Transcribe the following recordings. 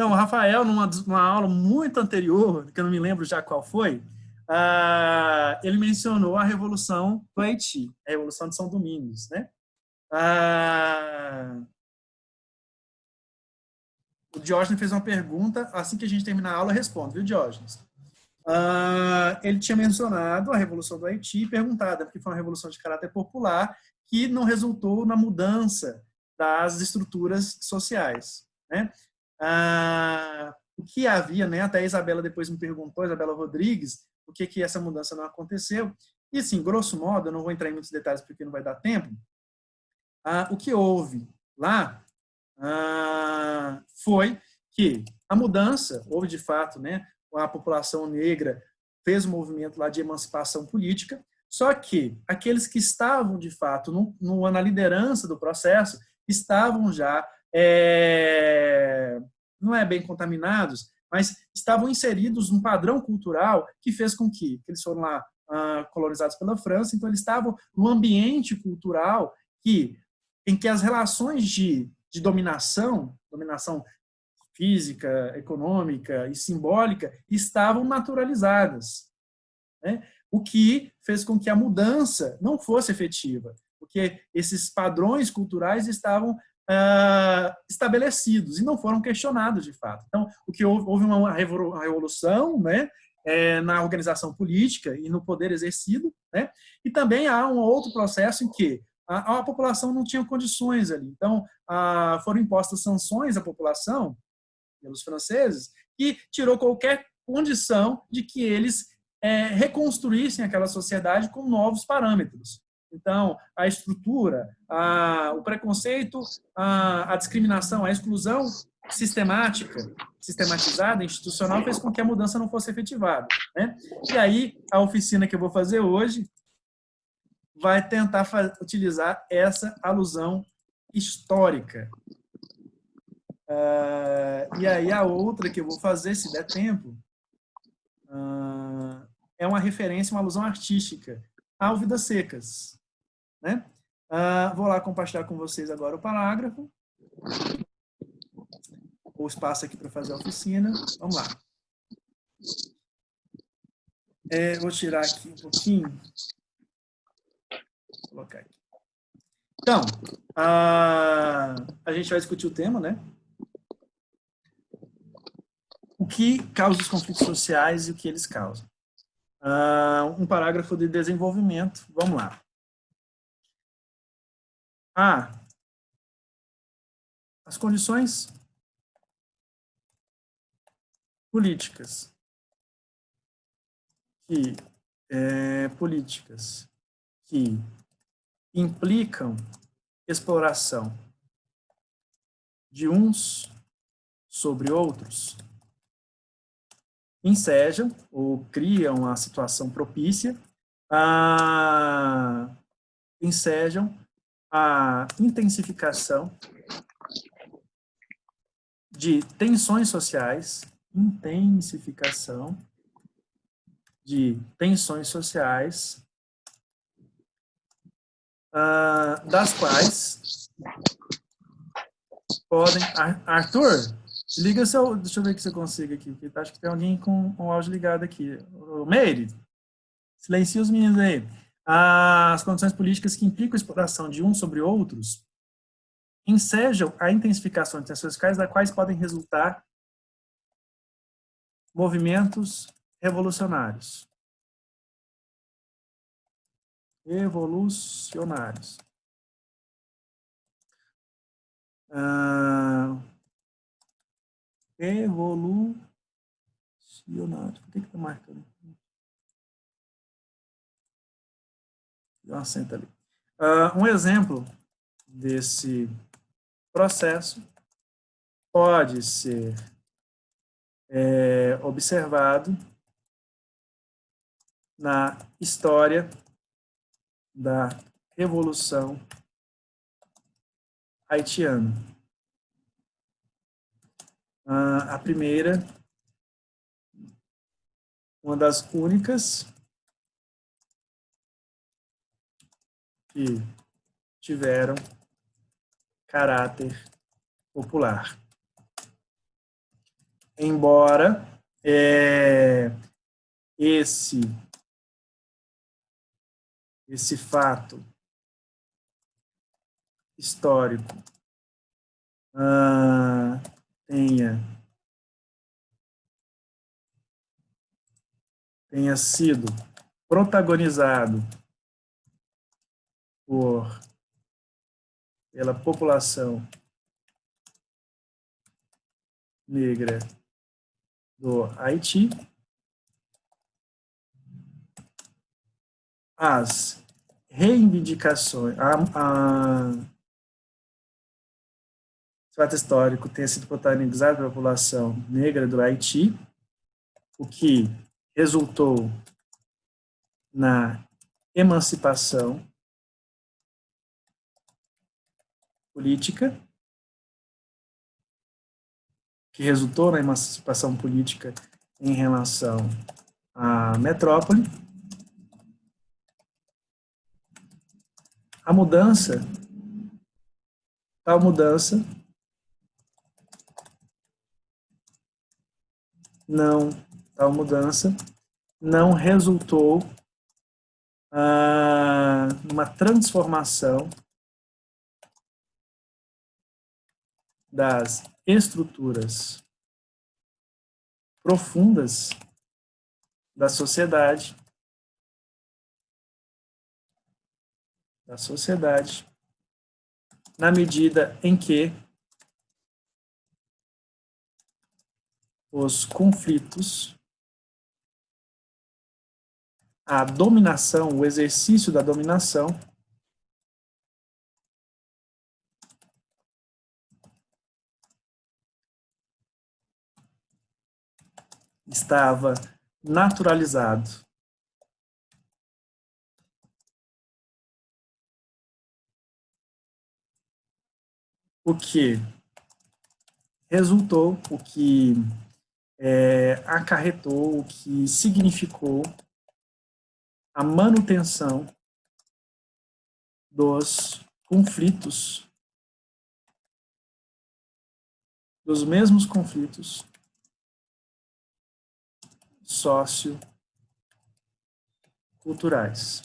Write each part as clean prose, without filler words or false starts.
Então, o Rafael, numa aula muito anterior, que eu não me lembro já qual foi, ele mencionou a Revolução do Haiti, a Revolução de São Domingos, né? O Diógenes fez uma pergunta, assim que a gente terminar a aula, eu respondo, viu, Diógenes? Ele tinha mencionado a Revolução do Haiti e perguntado, porque foi uma revolução de caráter popular que não resultou na mudança das estruturas sociais, né? O que havia, né? Até a Isabela depois me perguntou, Isabela Rodrigues, por que essa mudança não aconteceu. E, assim, grosso modo, eu não vou entrar em muitos detalhes porque não vai dar tempo, o que houve lá foi que a mudança, houve de fato, né? A população negra fez um movimento lá de emancipação política, só que aqueles que estavam, de fato, na liderança do processo, estavam já, não é bem contaminados, mas estavam inseridos num padrão cultural que fez com que eles foram lá colonizados pela França, então eles estavam num ambiente cultural em que as relações de dominação física, econômica e simbólica estavam naturalizadas, né? O que fez com que a mudança não fosse efetiva, porque esses padrões culturais estavam estabelecidos e não foram questionados de fato. Então, o que houve uma revolução, né, na organização política e no poder exercido, né? E também há um outro processo em que a população não tinha condições ali. Então, foram impostas sanções à população pelos franceses e tirou qualquer condição de que eles reconstruíssem aquela sociedade com novos parâmetros. Então, a estrutura, o preconceito, a discriminação, a exclusão sistematizada, institucional, fez com que a mudança não fosse efetivada, né? E aí, a oficina que eu vou fazer hoje vai tentar utilizar essa alusão histórica. E aí a outra que eu vou fazer, se der tempo, é uma referência, uma alusão artística ao Vidas Secas, né? Vou lá compartilhar com vocês agora o parágrafo. O espaço aqui para fazer a oficina. Vamos lá. Vou tirar aqui um pouquinho. Vou colocar aqui. Então, a gente vai discutir o tema, né? O que causa os conflitos sociais e o que eles causam. Um parágrafo de desenvolvimento. Vamos lá. As condições políticas que implicam exploração de uns sobre outros ensejam ou criam a situação propícia, ensejam a intensificação de tensões sociais, das quais podem... Arthur, liga seu... Deixa eu ver que você consiga aqui, porque acho que tem alguém com o áudio ligado aqui. Meire, silencia os meninos aí. As condições políticas que implicam a exploração de uns sobre outros ensejam a intensificação de tensões sociais, das quais podem resultar movimentos revolucionários. Evolucionários. Por que está marcando? Deu um acento ali. Um exemplo desse processo pode ser observado na história da Revolução Haitiana. A primeira, uma das únicas que tiveram caráter popular. embora esse fato histórico tenha sido protagonizado pela população negra do Haiti, as reivindicações, o fato histórico tenha sido protagonizado pela população negra do Haiti, o que resultou na emancipação política, em relação à metrópole. Tal mudança não resultou numa transformação das estruturas profundas da sociedade, na medida em que os conflitos, a dominação, o exercício da dominação estava naturalizado. O que resultou, o que acarretou, o que significou a manutenção dos conflitos, dos mesmos conflitos socioculturais.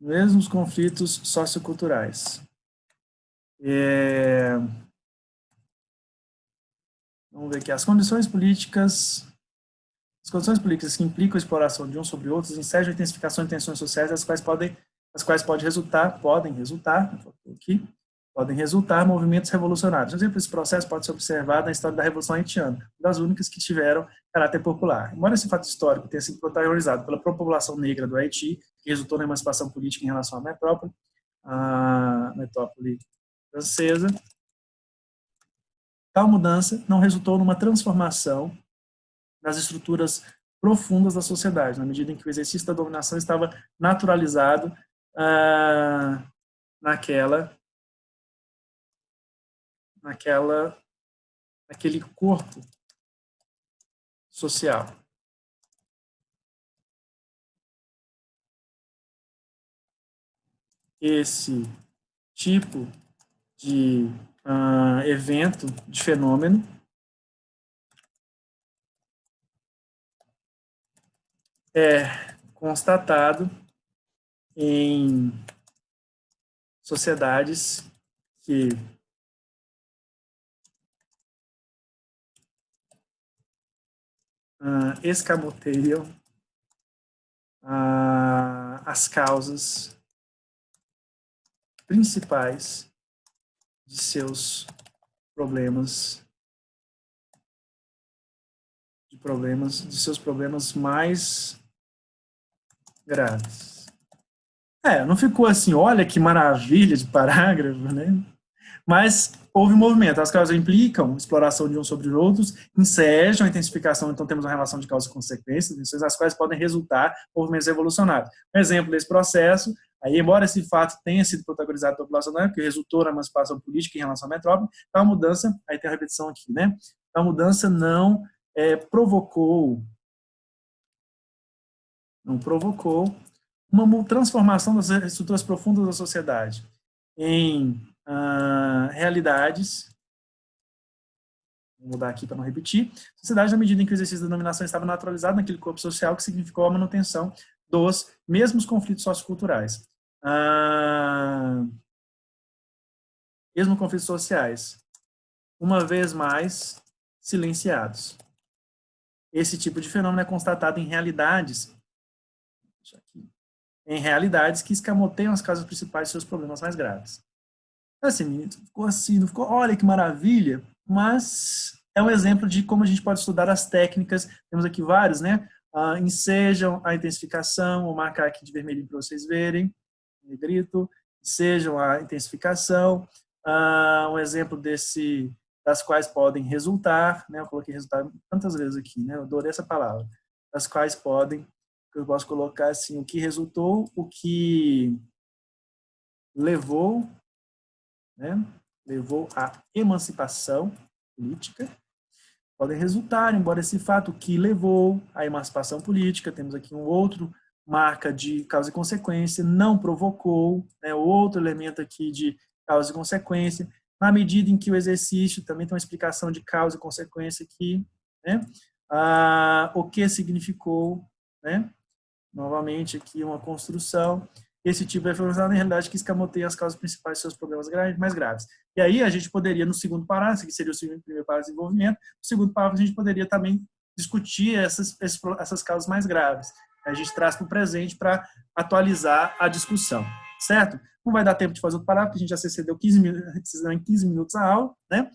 Mesmos conflitos socioculturais. Vamos ver aqui. As condições políticas que implicam a exploração de uns sobre outros ensejam a intensificação de tensões sociais, as quais podem resultar movimentos revolucionários. Um exemplo desse processo pode ser observado na história da Revolução Haitiana, uma das únicas que tiveram caráter popular. Embora esse fato histórico tenha sido protagonizado pela população negra do Haiti, que resultou na emancipação política em relação à metrópole, a metrópole francesa, tal mudança não resultou numa transformação nas estruturas profundas da sociedade, na medida em que o exercício da dominação estava naturalizado naquele corpo social. Esse tipo de evento, de fenômeno, é constatado em sociedades que escamoteiam as causas principais de seus problemas, de seus problemas mais graves. Não ficou assim, olha que maravilha de parágrafo, né? Mas houve um movimento. As causas implicam exploração de uns sobre os outros, ensejam a intensificação, então temos uma relação de causa e consequências, as quais podem resultar em movimentos revolucionários. Um exemplo desse processo, aí, embora esse fato tenha sido protagonizado pela população negra, que resultou na emancipação política em relação à metrópole, tal mudança, aí tem a repetição aqui, né? Tal mudança não provocou não provocou uma transformação das estruturas profundas da sociedade em realidades. Vou mudar aqui para não repetir. Sociedade na medida em que o exercício da dominação estava naturalizado naquele corpo social que significou a manutenção dos mesmos conflitos socioculturais. Mesmos conflitos sociais, uma vez mais, silenciados. Esse tipo de fenômeno é constatado em realidades que escamoteiam as causas principais de seus problemas mais graves. Assim, ficou assim, não ficou, olha que maravilha, mas é um exemplo de como a gente pode estudar as técnicas, temos aqui vários, né? Ensejam a intensificação, vou marcar aqui de vermelhinho para vocês verem, negrito, ensejam a intensificação, um exemplo das quais podem resultar, né? Eu coloquei resultado tantas vezes aqui, né? Eu adorei essa palavra, das quais podem, eu posso colocar assim, o que resultou, o que levou, né? Levou à emancipação política, podem resultar, embora esse fato que levou à emancipação política, temos aqui um outro marca de causa e consequência, não provocou, né? Outro elemento aqui de causa e consequência, na medida em que o exercício também tem uma explicação de causa e consequência aqui, né? O que significou, né? Novamente aqui uma construção. Esse tipo de informação, na realidade, que escamoteia as causas principais de seus problemas mais graves. E aí a gente poderia, no segundo parágrafo, que seria o primeiro parágrafo de desenvolvimento, no segundo parágrafo a gente poderia também discutir essas causas mais graves. A gente traz para o presente para atualizar a discussão, certo? Não vai dar tempo de fazer outro parágrafo, porque a gente já se excedeu 15 minutos a aula, né?